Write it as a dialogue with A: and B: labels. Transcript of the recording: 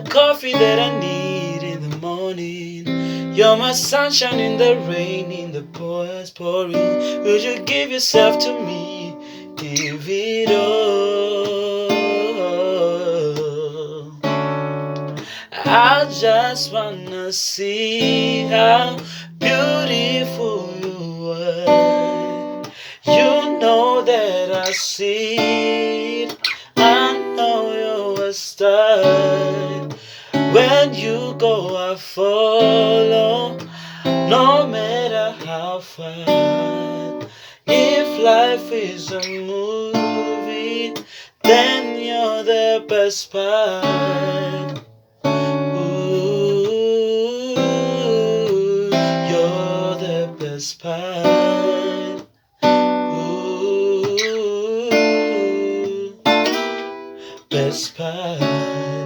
A: that coffee that I need in the morning. You're my sunshine in the rain, in the pours pouring. Would you give yourself to me? Give it all. I just wanna see how beautiful you are. You know that I see it. I know you're a star. When you go, I follow, no matter how far. If life is a movie, then you're the best part. Ooh, you're the best part. Ooh, best part.